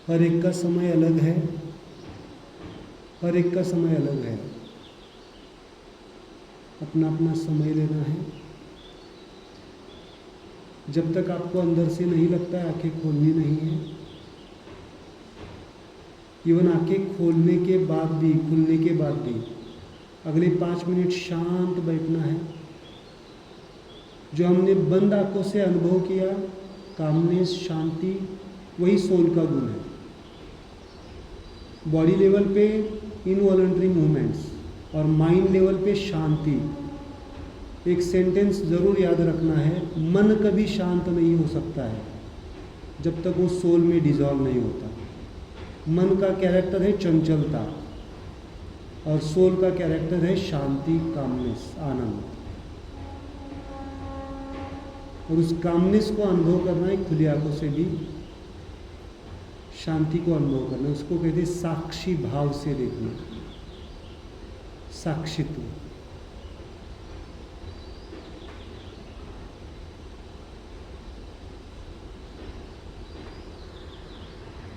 हर एक का समय अलग है, हर एक का समय अलग है। अपना अपना समय लेना है। जब तक आपको अंदर से नहीं लगता है आंखें खोलनी नहीं है। इवन आंखें खोलने के बाद भी, खुलने के बाद भी अगले 5 मिनट शांत बैठना है। जो हमने बंद आंखों से अनुभव किया, कामनेस, शांति, वही सोल का गुण है। बॉडी लेवल पे इनवॉलंटरी मूवमेंट्स और माइंड लेवल पे शांति। एक सेंटेंस ज़रूर याद रखना है, मन कभी शांत नहीं हो सकता है जब तक वो सोल में डिजॉल्व नहीं होता। मन का कैरेक्टर है चंचलता और सोल का कैरेक्टर है शांति, कामनेस, आनंद। और उस कामनेस को अनुभव करना है खुली आंखों से भी, शांति को अनुभव करना, उसको कहते हैं साक्षी भाव से देखना, साक्षित्व।